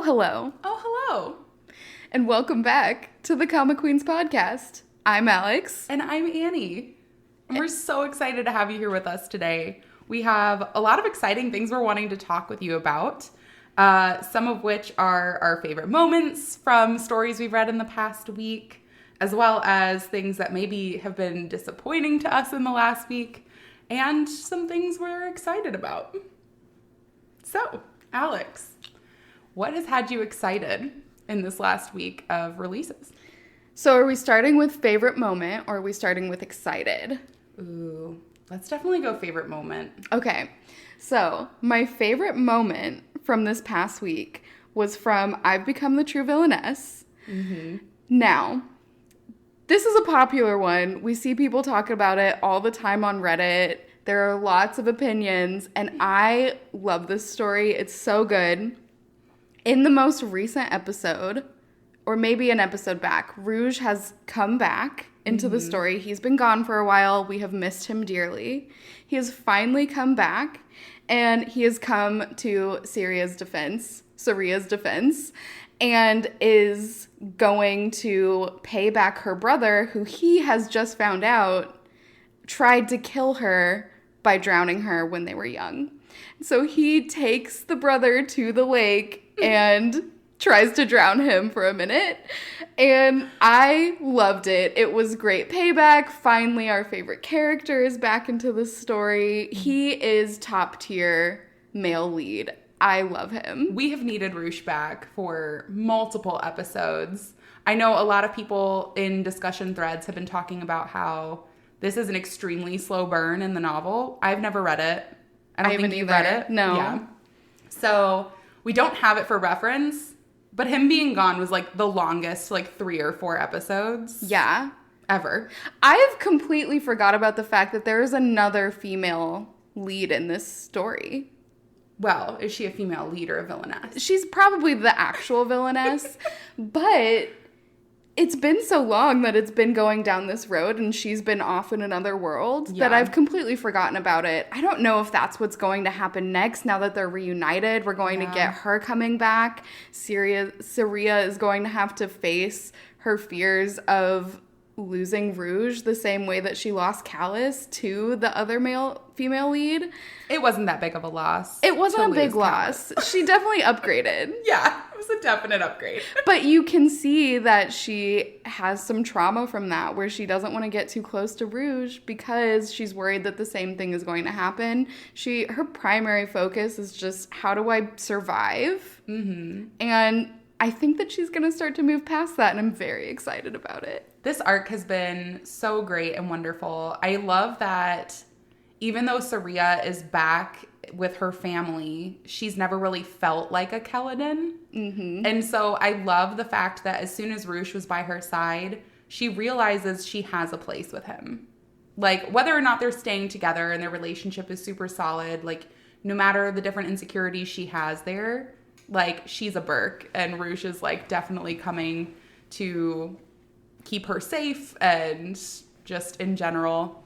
hello. Oh, hello. And welcome back to the Comic Queens podcast. I'm Alex. And I'm Annie. And we're so excited to have you here with us today. We have a lot of exciting things we're wanting to talk with you about, some of which are our favorite moments from stories we've read in the past week, as well as things that maybe have been disappointing to us in the last week, and some things we're excited about. So, Alex, what has had you excited in this last week of releases? So are we starting with favorite moment or are we starting with excited? Ooh, let's definitely go favorite moment. Okay, so my favorite moment from this past week was from I've Become the True Villainess. Mm-hmm. Now, this is a popular one. We see people talk about it all the time on Reddit. There are lots of opinions, and I love this story. It's so good. In the most recent episode, or maybe an episode back, Rouge has come back into the story. He's been gone for a while. We have missed him dearly. He has finally come back, and he has come to Saria's defense, and is going to pay back her brother, who he has just found out tried to kill her by drowning her when they were young. So he takes the brother to the lake and tries to drown him for a minute. And I loved it. It was great payback. Finally, our favorite character is back into the story. He is top tier male lead. I love him. We have needed Rouge back for multiple episodes. I know a lot of people in discussion threads have been talking about how this is an extremely slow burn in the novel. I've never read it. I don't think you've read it. No. Yeah. So we don't have it for reference, but him being gone was like the longest, like 3 or 4 episodes. Yeah. Ever. I've completely forgot about the fact that there is another female lead in this story. Well, is she a female lead or a villainess? She's probably the actual villainess, but it's been so long that it's been going down this road and she's been off in another world that I've completely forgotten about it. I don't know if that's what's going to happen next now that they're reunited. We're going to get her coming back. Saria is going to have to face her fears of losing Rouge the same way that she lost Callus to the other female lead. It wasn't that big of a loss. It wasn't a big loss. She definitely upgraded. Yeah, it was a definite upgrade. But you can see that she has some trauma from that, where she doesn't want to get too close to Rouge because she's worried that the same thing is going to happen. Her primary focus is just, how do I survive? Mm-hmm. And I think that she's going to start to move past that, and I'm very excited about it. This arc has been so great and wonderful. I love that even though Saria is back with her family, she's never really felt like a Keladin. Mm-hmm. And so I love the fact that as soon as Rouge was by her side, she realizes she has a place with him. Like, whether or not they're staying together and their relationship is super solid, like, no matter the different insecurities she has there, like, she's a Burke, and Rouge is, like, definitely coming to keep her safe and just in general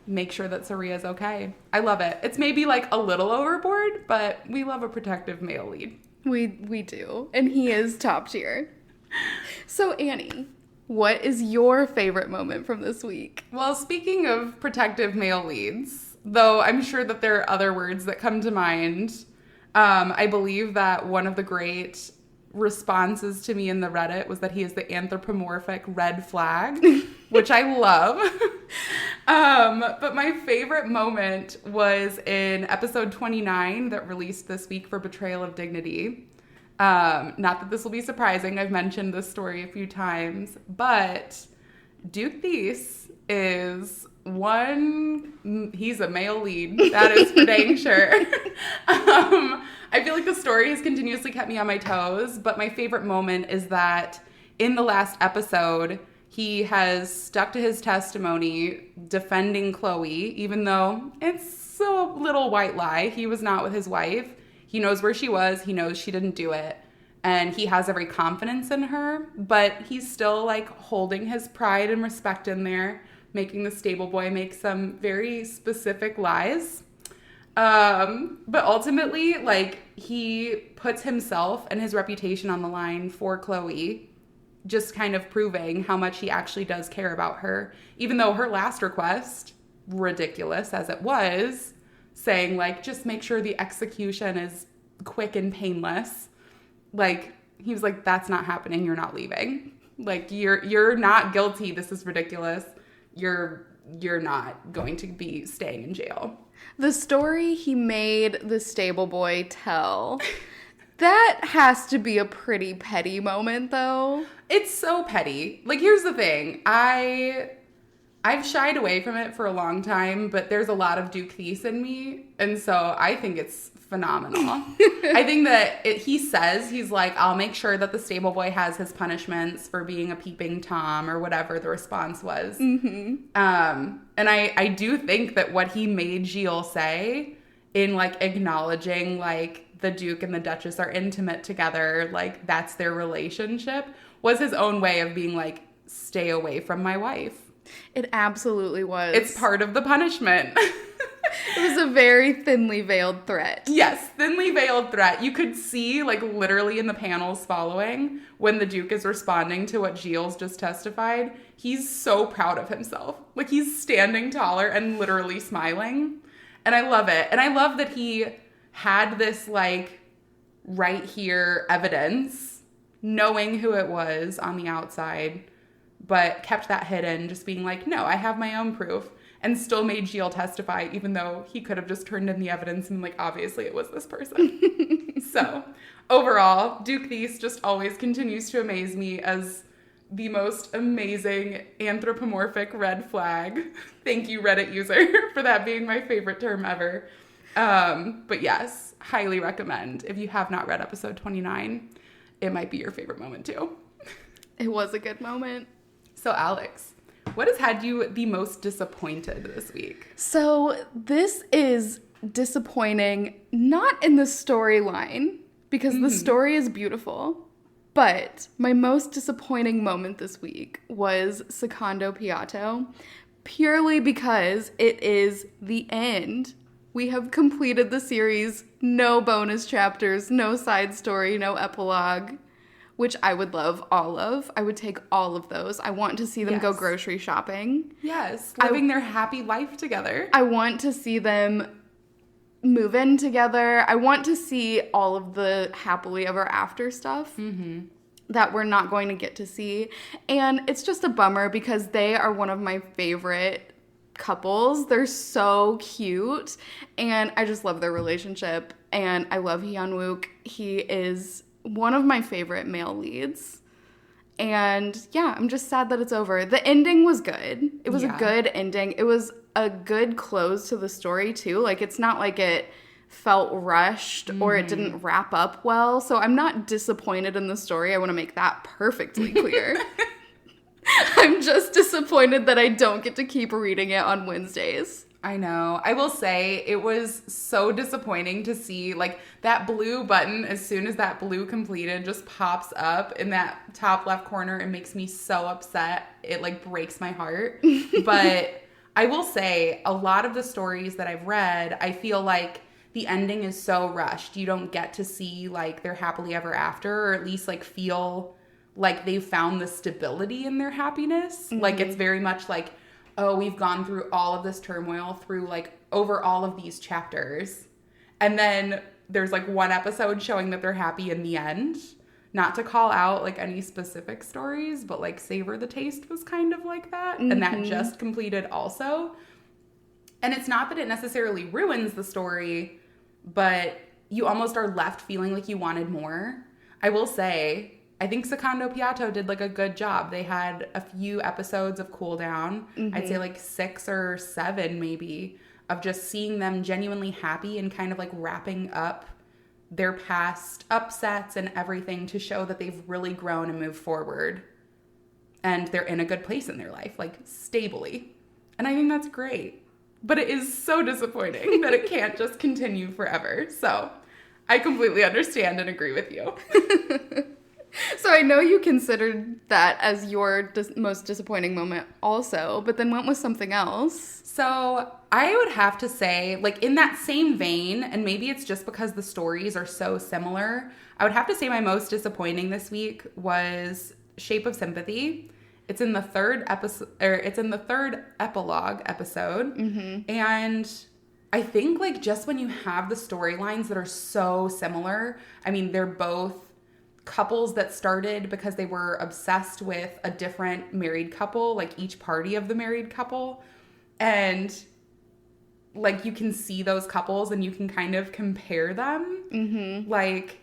make sure that Saria's okay. I love it. It's maybe like a little overboard, but we love a protective male lead. We do. And he is top tier. So Annie, what is your favorite moment from this week? Well, speaking of protective male leads, though I'm sure that there are other words that come to mind, I believe that one of the great responses to me in the Reddit was that he is the anthropomorphic red flag, which I love. But my favorite moment was in episode 29 that released this week for Betrayal of Dignity. Not that this will be surprising. I've mentioned this story a few times, but Duke Thies is he's a male lead. That is for dang sure. I feel like the story has continuously kept me on my toes, but my favorite moment is that in the last episode, he has stuck to his testimony defending Chloe, even though it's a little white lie. He was not with his wife. He knows where she was. He knows she didn't do it. And he has every confidence in her, but he's still like holding his pride and respect in there, making the stable boy make some very specific lies. But ultimately, like, he puts himself and his reputation on the line for Chloe, just kind of proving how much he actually does care about her. Even though her last request, ridiculous as it was, saying, like, just make sure the execution is quick and painless. Like, he was like, that's not happening. You're not leaving. Like, you're not guilty. This is ridiculous. You're not going to be staying in jail. The story he made the stable boy tell, that has to be a pretty petty moment, though. It's so petty. Like, here's the thing. I've shied away from it for a long time, but there's a lot of Duke Thies in me, and so I think it's phenomenal. I think that he says, he's like, I'll make sure that the stable boy has his punishments for being a peeping Tom, or whatever the response was. Mm-hmm. And I do think that what he made Gilles say in, like, acknowledging, like, the Duke and the Duchess are intimate together, like, that's their relationship, was his own way of being like, stay away from my wife. It absolutely was. It's part of the punishment. It was a very thinly veiled threat. Yes, thinly veiled threat. You could see, like, literally in the panels following, when the Duke is responding to what Gilles just testified, he's so proud of himself. Like, he's standing taller and literally smiling. And I love it. And I love that he had this, like, right here evidence, knowing who it was on the outside, but kept that hidden, just being like, no, I have my own proof, and still made Gilles testify, even though he could have just turned in the evidence and, like, obviously it was this person. So, overall, Duke Thies just always continues to amaze me as the most amazing anthropomorphic red flag. Thank you, Reddit user, for that being my favorite term ever. But yes, highly recommend. If you have not read episode 29, it might be your favorite moment too. It was a good moment. So Alex, what has had you the most disappointed this week? So this is disappointing, not in the storyline, because the story is beautiful, but my most disappointing moment this week was Secondo Piatto, purely because it is the end. We have completed the series, no bonus chapters, no side story, no epilogue, which I would love all of. I would take all of those. I want to see them go grocery shopping. Yes, living their happy life together. I want to see them move in together. I want to see all of the happily ever after stuff that we're not going to get to see. And it's just a bummer because they are one of my favorite couples. They're so cute, and I just love their relationship, and I love Hyun-wook. He is one of my favorite male leads, and yeah, I'm just sad that it's over. The ending was good. It was a good ending. It was a good close to the story too. Like, it's not like it felt rushed or it didn't wrap up well, so I'm not disappointed in the story. I want to make that perfectly clear. I'm just disappointed that I don't get to keep reading it on Wednesdays. I know. I will say it was so disappointing to see, like, that blue button, as soon as that blue completed, just pops up in that top left corner. It makes me so upset. It, like, breaks my heart. But I will say a lot of the stories that I've read, I feel like the ending is so rushed. You don't get to see, like, their happily ever after, or at least, like, feel like they've found the stability in their happiness. Like, it's very much like, oh, we've gone through all of this turmoil through, like, over all of these chapters. And then there's, like, one episode showing that they're happy in the end. Not to call out, like, any specific stories, but, like, Savor the Taste was kind of like that. And that just completed also. And it's not that it necessarily ruins the story, but you almost are left feeling like you wanted more. I will say, I think Secondo Piatto did, like, a good job. They had a few episodes of cool down. I'd say, like, 6 or 7 maybe, of just seeing them genuinely happy and kind of, like, wrapping up their past upsets and everything to show that they've really grown and moved forward. And they're in a good place in their life, like, stably. And I think that's great. But it is so disappointing that it can't just continue forever. So I completely understand and agree with you. So I know you considered that as your most disappointing moment also, but then went with something else. So I would have to say, like, in that same vein, and maybe it's just because the stories are so similar, I would have to say my most disappointing this week was Shape of Sympathy. It's in the third episode, or it's in the third epilogue episode. Mm-hmm. And I think, like, just when you have the storylines that are so similar, I mean, they're both couples that started because they were obsessed with a different married couple, like each party of the married couple. And, like, you can see those couples and you can kind of compare them. Mm-hmm. Like,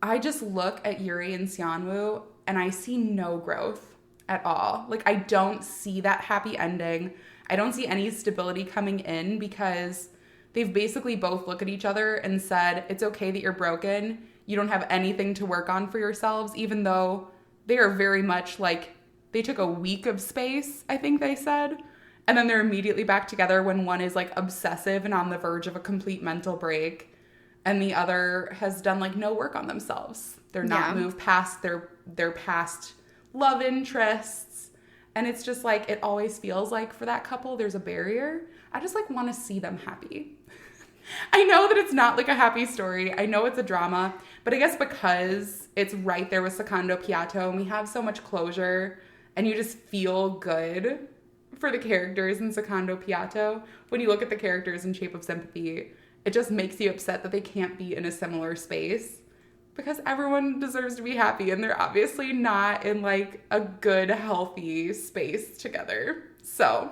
I just look at Yuri and Seonwoo and I see no growth at all. Like, I don't see that happy ending. I don't see any stability coming in because they've basically both looked at each other and said, it's okay that you're broken. You don't have anything to work on for yourselves, even though they are very much like, they took a week of space, I think they said. And then they're immediately back together when one is, like, obsessive and on the verge of a complete mental break. And the other has done, like, no work on themselves. They're not moved past their past love interests. And it's just, like, it always feels like for that couple, there's a barrier. I just, like, want to see them happy. I know that it's not, like, a happy story. I know it's a drama. But I guess because it's right there with Secondo Piatto and we have so much closure and you just feel good for the characters in Secondo Piatto, when you look at the characters in Shape of Sympathy, it just makes you upset that they can't be in a similar space because everyone deserves to be happy and they're obviously not in, like, a good, healthy space together. So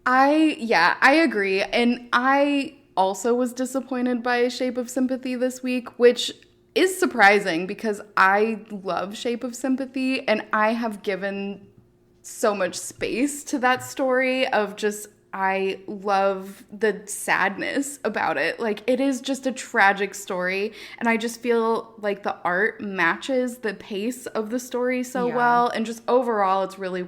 I agree. And I also was disappointed by Shape of Sympathy this week, which is surprising because I love Shape of Sympathy and I have given so much space to that story of just, I love the sadness about it. Like, it is just a tragic story, and I just feel like the art matches the pace of the story so well, and just overall it's really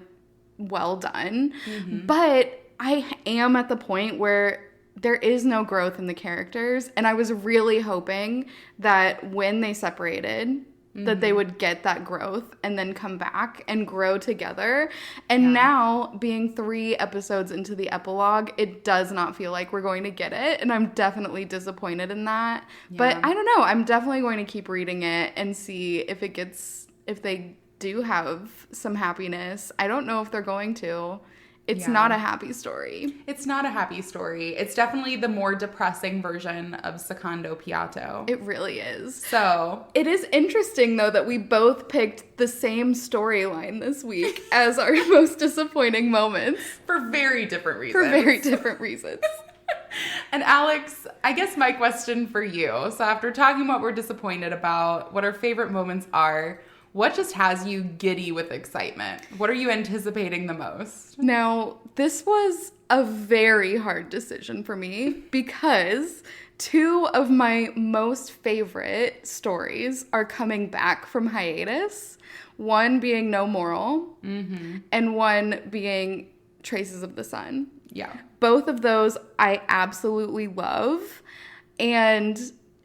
well done. Mm-hmm. But I am at the point where there is no growth in the characters, and I was really hoping that when they separated, that they would get that growth and then come back and grow together. And now, being 3 episodes into the episode, it does not feel like we're going to get it. And I'm definitely disappointed in that. Yeah. But I don't know. I'm definitely going to keep reading it and see if they do have some happiness. I don't know if they're going to. It's not a happy story. It's not a happy story. It's definitely the more depressing version of Secondo Piatto. It really is. So it is interesting, though, that we both picked the same storyline this week as our most disappointing moments. For very different reasons. And Alex, I guess my question for you, so after talking about what we're disappointed about, what our favorite moments are, what just has you giddy with excitement? What are you anticipating the most? Now, this was a very hard decision for me because 2 of my most favorite stories are coming back from hiatus. One being No Moral, and one being Traces of the Sun. Yeah. Both of those I absolutely love, and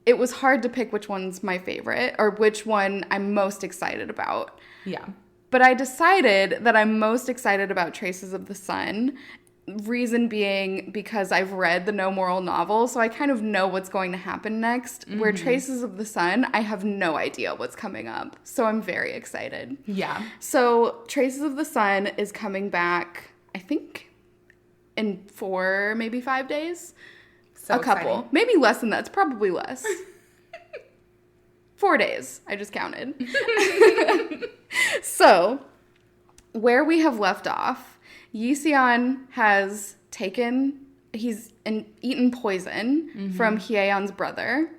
it was hard to pick which one's my favorite or which one I'm most excited about. Yeah. But I decided that I'm most excited about Traces of the Sun. Reason being because I've read the No Moral novel, so I kind of know what's going to happen next. Where Traces of the Sun, I have no idea what's coming up. So I'm very excited. Yeah. So Traces of the Sun is coming back, I think, in 4, maybe 5 days. So a couple. Exciting. Maybe less than that. It's probably less. 4 days. I just counted. So, where we have left off, Yiseon has eaten poison from Hyeon's brother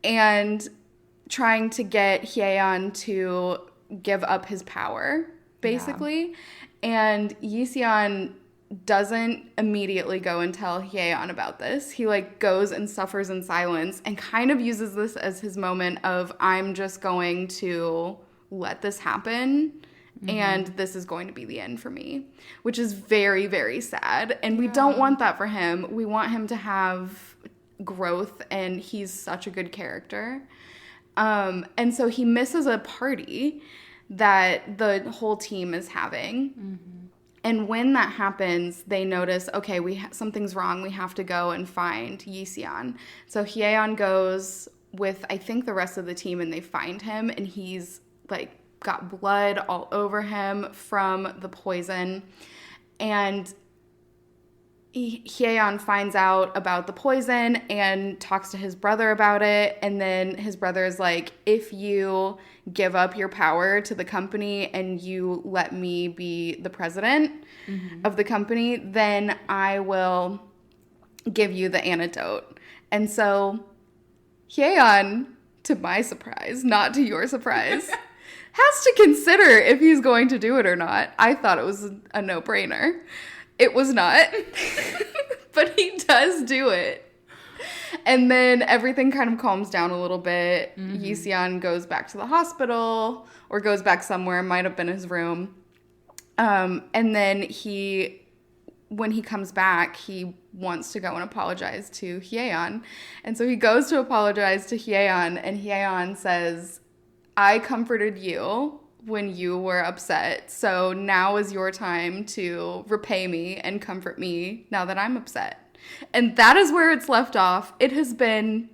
and trying to get Hyeon to give up his power, basically. Yeah. And Yiseon doesn't immediately go and tell Hyeon about this. He, like, goes and suffers in silence and kind of uses this as his moment of, I'm just going to let this happen and this is going to be the end for me, which is very, very sad. And we don't want that for him. We want him to have growth, and he's such a good character. And so he misses a party that the whole team is having. Mm-hmm. And when that happens, they notice, okay, something's wrong. We have to go and find Yiseon. So Hyeon goes with, I think, the rest of the team, and they find him, and he's like got blood all over him from the poison. And Hyeon finds out about the poison and talks to his brother about it. And then his brother is like, if you give up your power to the company and you let me be the president of the company, then I will give you the antidote. And so Hyeon, to my surprise, not to your surprise, has to consider if he's going to do it or not. I thought it was a no-brainer. It was not, but he does do it. And then everything kind of calms down a little bit. Mm-hmm. Yiseon goes back to the hospital, or goes back somewhere, might have been his room. And then when he comes back, he wants to go and apologize to Hyeon. And so he goes to apologize to Hyeon, and Hyeon says, I comforted you when you were upset, so now is your time to repay me and comfort me now that I'm upset. And that is where it's left off. It has been,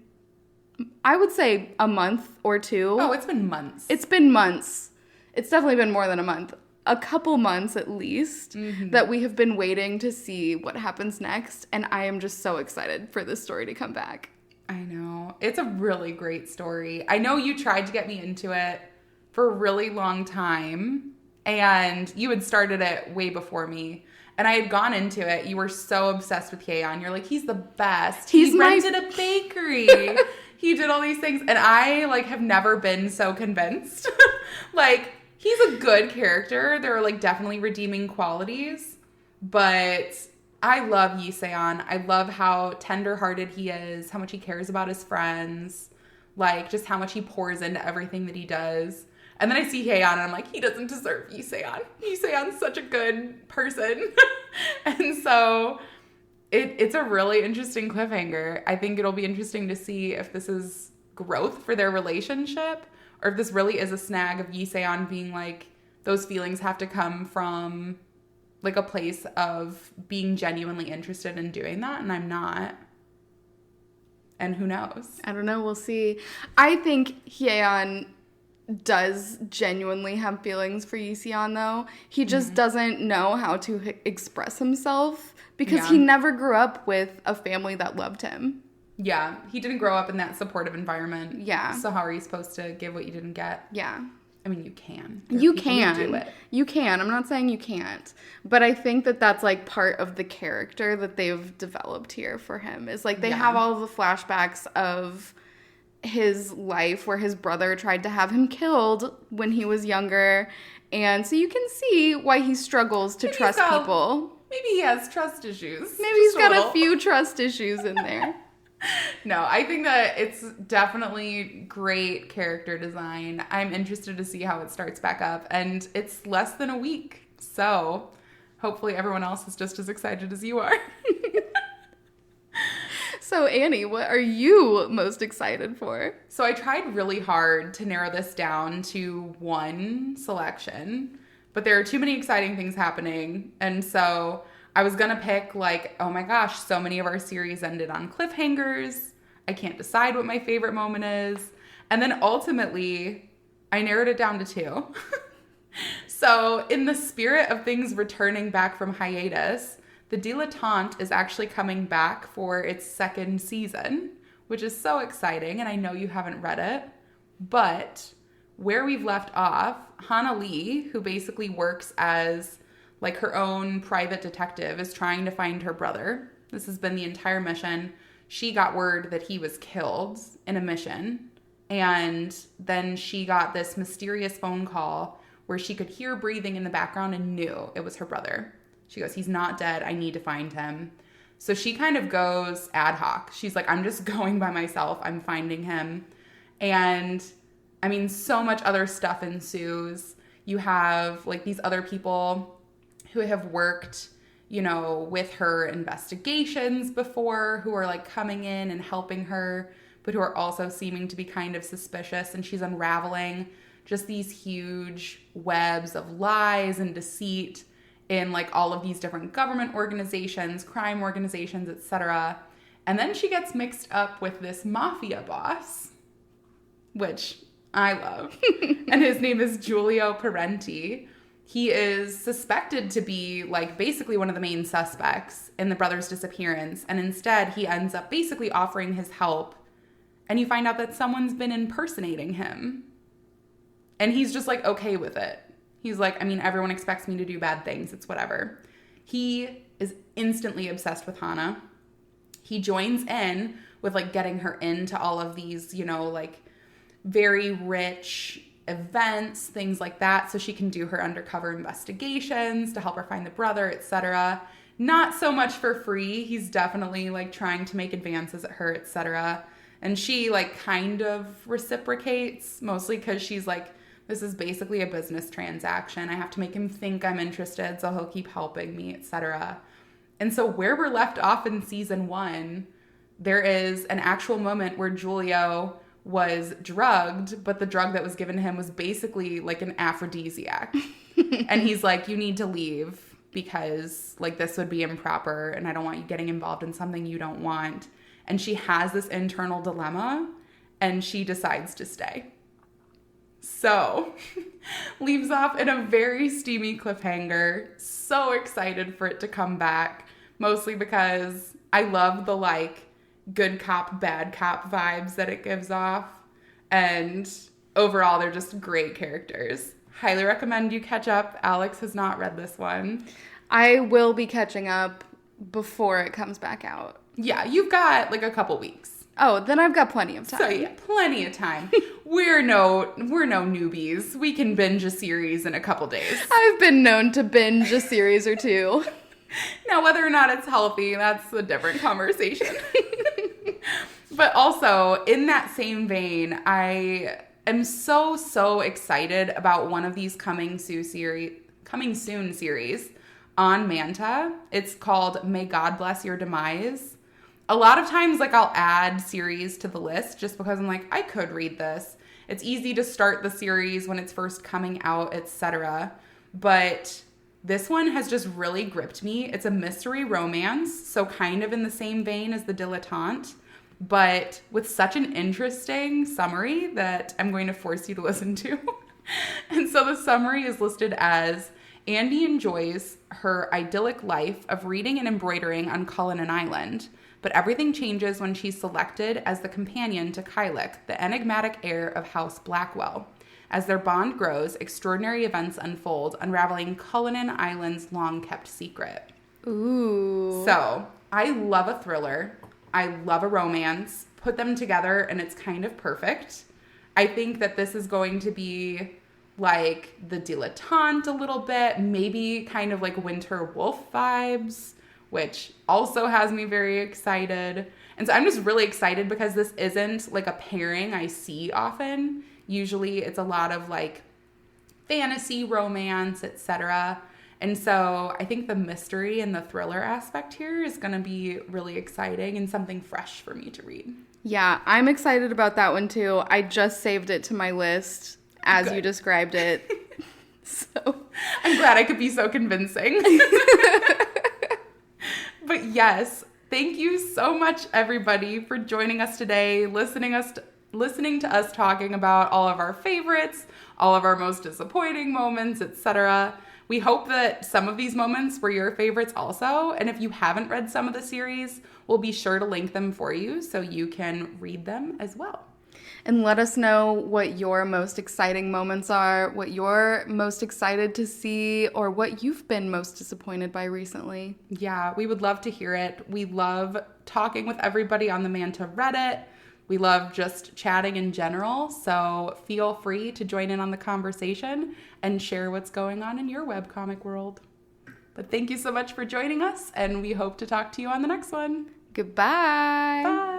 I would say, a month or two. Oh, it's been months. It's been months. It's definitely been more than a month. A couple months at least that we have been waiting to see what happens next. And I am just so excited for this story to come back. I know. It's a really great story. I know you tried to get me into it for a really long time, and you had started it way before me, and I had gone into it. You were so obsessed with Hyeon. You're like, he's the best. He rented a bakery. He did all these things, and I have never been so convinced. He's a good character. There are definitely redeeming qualities, but I love Yiseon. I love how tender-hearted he is, how much he cares about his friends, just how much he pours into everything that he does. And then I see Hyeon, and I'm like, he doesn't deserve Yiseon. Yiseon's such a good person. And so it's a really interesting cliffhanger. I think it'll be interesting to see if this is growth for their relationship, or if this really is a snag of Yiseon being those feelings have to come from a place of being genuinely interested in doing that, and I'm not. And who knows? I don't know. We'll see. I think Hyeon does genuinely have feelings for Yiseon, though. He just doesn't know how to express himself because he never grew up with a family that loved him. Yeah, he didn't grow up in that supportive environment. Yeah. So how are you supposed to give what you didn't get? Yeah. I mean, you can. You can. Do it. You can. I'm not saying you can't. But I think that that's part of the character that they've developed here for him. Is they have all of the flashbacks of his life where his brother tried to have him killed when he was younger. And so you can see why he struggles to trust people. Maybe he has trust issues. Maybe he's got a few trust issues in there. No, I think that it's definitely great character design. I'm interested to see how it starts back up. And it's less than a week. So hopefully everyone else is just as excited as you are. So Annie, what are you most excited for? So I tried really hard to narrow this down to one selection, but there are too many exciting things happening. And so I was going to pick oh my gosh, so many of our series ended on cliffhangers. I can't decide what my favorite moment is. And then ultimately, I narrowed it down to two. So in the spirit of things returning back from hiatus, The Dilettante is actually coming back for its second season, which is so exciting, and I know you haven't read it. But where we've left off, Hana Lee, who basically works as her own private detective, is trying to find her brother. This has been the entire mission. She got word that he was killed in a mission, and then she got this mysterious phone call where she could hear breathing in the background and knew it was her brother. She goes, he's not dead. I need to find him. So she kind of goes ad hoc. She's like, I'm just going by myself. I'm finding him. And I mean, so much other stuff ensues. You have these other people who have worked, with her investigations before, who are coming in and helping her. but who are also seeming to be kind of suspicious. And she's unraveling just these huge webs of lies and deceit in like all of these different government organizations, crime organizations, etc. And then she gets mixed up with this mafia boss, which I love. And his name is Giulio Parenti. He is suspected to be like basically one of the main suspects in the brothers' disappearance. And instead he ends up basically offering his help. And you find out that someone's been impersonating him. And he's just like okay with it. He's like, I mean, everyone expects me to do bad things. It's whatever. He is instantly obsessed with Hannah. He joins in with like getting her into all of these, you know, like very rich events, things like that, so she can do her undercover investigations to help her find the brother, etc. Not so much for free. He's definitely like trying to make advances at her, etc. And she like kind of reciprocates, mostly because she's like, this is basically a business transaction. I have to make him think I'm interested, so he'll keep helping me, etc. And so where we're left off in season 1, there is an actual moment where Giulio was drugged, but the drug that was given to him was basically like an aphrodisiac. And he's like, you need to leave because like this would be improper and I don't want you getting involved in something you don't want. And she has this internal dilemma and she decides to stay. So, leaves off in a very steamy cliffhanger. So excited for it to come back, mostly because I love the like good cop, bad cop vibes that it gives off. And overall, they're just great characters. Highly recommend you catch up. Alex has not read this one. I will be catching up before it comes back out. Yeah, you've got like a couple weeks. Oh, then I've got plenty of time. So yeah, plenty of time. We're no newbies. We can binge a series in a couple days. I've been known to binge a series or two. Now, whether or not it's healthy, that's a different conversation. But also, in that same vein, I am so excited about one of these coming soon series on Manta. It's called May God Bless Your Demise. A lot of times, like, I'll add series to the list just because I'm like, I could read this. It's easy to start the series when it's first coming out, etc. But this one has just really gripped me. It's a mystery romance, so kind of in the same vein as The Dilettante, but with such an interesting summary that I'm going to force you to listen to. And so the summary is listed as, Andy enjoys her idyllic life of reading and embroidering on Cullinan Island, but everything changes when she's selected as the companion to Kylik, the enigmatic heir of House Blackwell. As their bond grows, extraordinary events unfold, unraveling Cullinan Island's long-kept secret. Ooh. So, I love a thriller. I love a romance. Put them together, and it's kind of perfect. I think that this is going to be like The Dilettante a little bit, maybe kind of like Winter Wolf vibes, which also has me very excited. And so I'm just really excited because this isn't like a pairing I see often. Usually it's a lot of like fantasy, romance, etc. And so I think the mystery and the thriller aspect here is going to be really exciting and something fresh for me to read. Yeah, I'm excited about that one too. I just saved it to my list as you described it. So I'm glad I could be so convincing. But yes, thank you so much, everybody, for joining us today, listening to us talking about all of our favorites, all of our most disappointing moments, etc. We hope that some of these moments were your favorites also. And if you haven't read some of the series, we'll be sure to link them for you so you can read them as well. And let us know what your most exciting moments are, what you're most excited to see, or what you've been most disappointed by recently. Yeah, we would love to hear it. We love talking with everybody on the Manta Reddit. We love just chatting in general. So feel free to join in on the conversation and share what's going on in your webcomic world. But thank you so much for joining us, and we hope to talk to you on the next one. Goodbye. Bye.